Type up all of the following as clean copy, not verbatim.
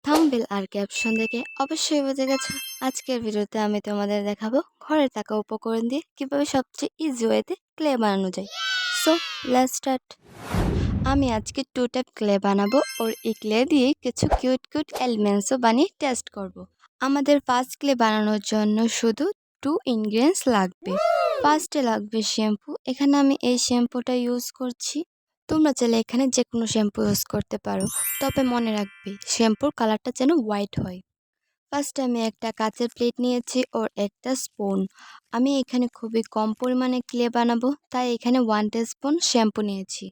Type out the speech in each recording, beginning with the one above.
Thumbnail আর caption দেখে অবশ্যই বুঝে গেছো আজকের ভিডিওতে আমি তোমাদের দেখাবো ঘরে থাকা উপকরণ দিয়ে কিভাবে সবচেয়ে ইজি ওয়েতে ক্লে বানানো যায়। So let's start. আমি আজকে 2 টাইপ ক্লে বানাবো আর এই ক্লে দিয়ে কিছু কিউট কিউট এলিমেন্টসও বানিয়ে টেস্ট করব। আমাদের ফার্স্ট ক্লে বানানোর জন্য শুধু 2 ইনগ্রেডিয়েন্টস লাগবে। ফার্স্টে লাগবে শ্যাম্পু। এখানে আমি এই শ্যাম্পুটা ইউজ করছি। তোমরা চাইলে এখানে যে কোনো শ্যাম্পু ইউজ করতে পারো, তবে মনে রাখবে শ্যাম্পুর কালারটা যেন হোয়াইট হয়। ফার্স্টে আমি একটা কাচের প্লেট নিয়েছি ওর একটা স্পুন। আমি এখানে খুবই কম পরিমাণে ক্লে বানাবো, তাই এখানে 1 টিস্পুন শ্যাম্পু নিয়েছি।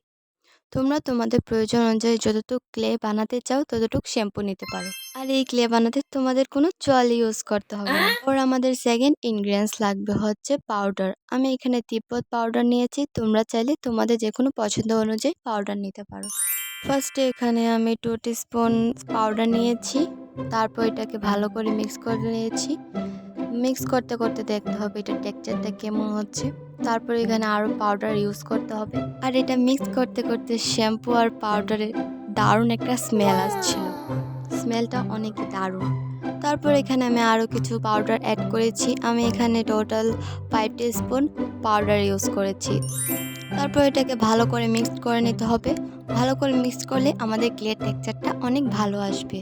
তোমরা তোমাদের প্রয়োজন অনুযায়ী যতটুকু ক্লে বানাতে চাও ততটুকু শ্যাম্পু নিতে পারো। আর এই ক্লে বানাতে তোমাদের কোনো জল ইউজ করতে হবে না। আর আমাদের সেকেন্ড ইনগ্রেডিয়েন্টস লাগবে হচ্ছে পাউডার। আমি এখানে তিব্বত পাউডার নিয়েছি, তোমরা চাইলে তোমাদের যে কোনো পছন্দ অনুযায়ী পাউডার নিতে পারো। ফার্স্টে এখানে আমি 2 টিস্পুন পাউডার নিয়েছি, তারপর এটাকে ভালো করে মিক্স করে নিয়েছি। মিক্স করতে করতে দেখতে হবে এটা টেক্সচারটা কেমন হচ্ছে। তারপর এখানে আরও পাউডার ইউজ করতে হবে। আর এটা মিক্স করতে করতে শ্যাম্পু আর পাউডারের দারুণ একটা স্মেল আসছিল। স্মেলটা অনেক দারুণ। তারপর এখানে আমি আরও কিছু পাউডার অ্যাড করেছি। আমি এখানে টোটাল 5 টিস্পুন পাউডার ইউজ করেছি। তারপর এটাকে ভালো করে মিক্স করে নিতে হবে। ভালো করে মিক্স করলে আমাদের ক্লের টেক্সচারটা অনেক ভালো আসবে।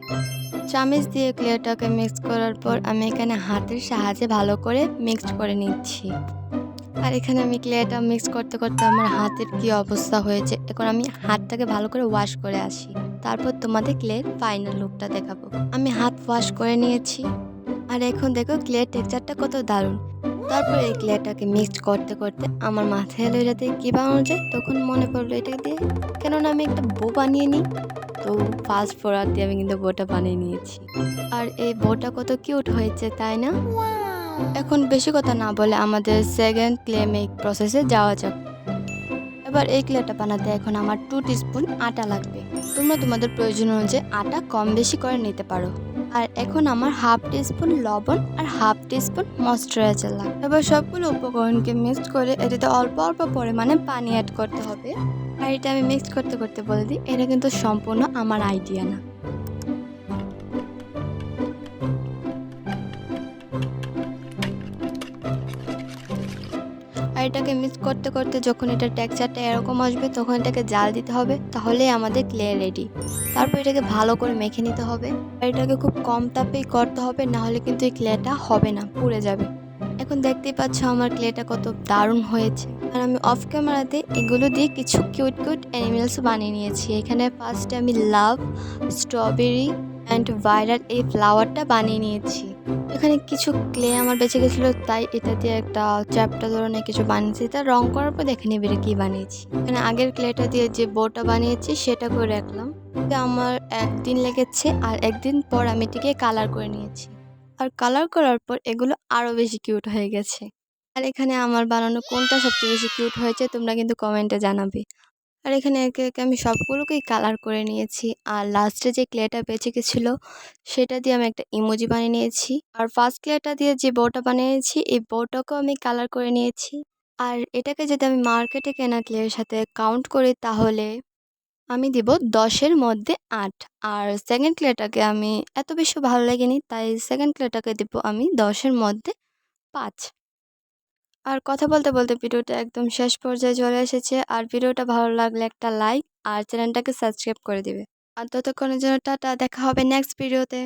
চামচ দিয়ে ক্লেটাকে মিক্স করার পর আমি এখানে হাতের সাহায্যে ভালো করে মিক্সড করে নিচ্ছি। আর এখানে আমি ক্লেটা মিক্স করতে করতে আমার হাতের কি অবস্থা হয়েছে। এখন আমি হাতটাকে ভালো করে ওয়াশ করে আসি, তারপর তোমাদের ক্লের ফাইনাল লুকটা দেখাবো। আমি হাত ওয়াশ করে নিয়েছি আর এখন দেখো ক্লের টেক্সচারটা কত দারুণ। তারপর এই ক্লেটাকে মিক্সড করতে করতে আমার মাথায় এলো এটা দিয়ে কী বানানো যায়। তখন মনে পড়লো এটা দিয়ে কেননা আমি একটা বো বানিয়ে নিই। তো ফাস্ট ফরওয়ার্ড দিয়ে আমি কিন্তু বউটা বানিয়ে নিয়েছি। আর এই বউটা কত কিউট হয়েছে, তাই না? এখন বেশি কথা না বলে আমাদের সেকেন্ড ক্লে মেক প্রসেসে যাওয়া যাক। এবার এই ক্লেটা বানাতে এখন আমার 2 টিস্পুন আটা লাগবে। তোমরা তোমাদের প্রয়োজন অনুযায়ী আটা কম বেশি করে নিতে পারো। আর এখন আমার 1/2 টিস্পুন লবণ আর 1/2 টিস্পুন ময়েশ্চারাইজার লাগবে। এবার সবগুলো উপকরণকে মিক্সড করে এটাতে অল্প অল্প পরিমাণে পানি অ্যাড করতে হবে। আর এটা আমি মিক্স করতে করতে বলে দিই, এটা কিন্তু সম্পূর্ণ আমার আইডিয়া না। আর এটাকে মিক্স করতে করতে যখন এটার টেক্সচারটা এরকম আসবে তখন এটাকে জাল দিতে হবে, তাহলেই আমাদের ক্লে রেডি। তারপর এটাকে ভালো করে মেখে নিতে হবে। আর এটাকে খুব কম তাপেই করতে হবে, না হলে কিন্তু এই ক্লেটা হবে না, পুড়ে যাবে। এখন দেখতেই পাচ্ছ আমার ক্লেটা কত দারুণ হয়েছে। আর আমি অফ ক্যামেরাতে এগুলো দিয়ে কিছু কিউট কিউট অ্যানিমেলস বানিয়ে নিয়েছি। এখানে ফার্স্টে আমি লাভ, স্ট্রবেরি অ্যান্ড ভায়োলেট এই ফ্লাওয়ারটা বানিয়ে নিয়েছি। এখানে কিছু ক্লে আমার বেঁচে গেছিলো, তাই এটা দিয়ে একটা চ্যাপ্টা ধরনের কিছু বানিয়েছি। এটা রং করার পর দেখে নিবি কী বানিয়েছি। এখানে আগের ক্লেটা দিয়ে যে বোটা বানিয়েছি সেটা করে রাখলাম। এটা আমার 1 দিন লেগেছে, আর 1 দিন পর আমি এটিকে কালার করে নিয়েছি। আর কালার করার পর এগুলো আরও বেশি কিউট হয়ে গেছে। আর এখানে আমার বানানো কোনটা সবচেয়ে বেশি কিউট হয়েছে তোমরা কিন্তু কমেন্টে জানাবে। আর এখানে একে একে আমি সবগুলোকেই কালার করে নিয়েছি। আর লাস্টে যে ক্লেটা বেঁচে গেছিলো সেটা দিয়ে আমি একটা ইমোজি বানিয়ে নিয়েছি। আর ফার্স্ট ক্লেটা দিয়ে যে বউটা বানিয়েছি এই বউটাকেও আমি কালার করে নিয়েছি। আর এটাকে যদি আমি মার্কেটে কেনা ক্লের সাথে কাউন্ট করি তাহলে আমি দিব 10-এর মধ্যে 8। আর সেকেন্ড ক্লেটাকে আমি এত বেশি ভালো লাগেনি, তাই সেকেন্ড ক্লেটাকে দিব আমি 10-এর মধ্যে 5। আর কথা বলতে বলতে ভিডিওটা একদম শেষ পর্যায়ে চলে এসেছে। আর ভিডিওটা ভালো লাগলে একটা লাইক আর চ্যানেলটাকে সাবস্ক্রাইব করে দিবে। আর ততক্ষণের জন্য টাটা, দেখা হবে নেক্সট ভিডিওতে।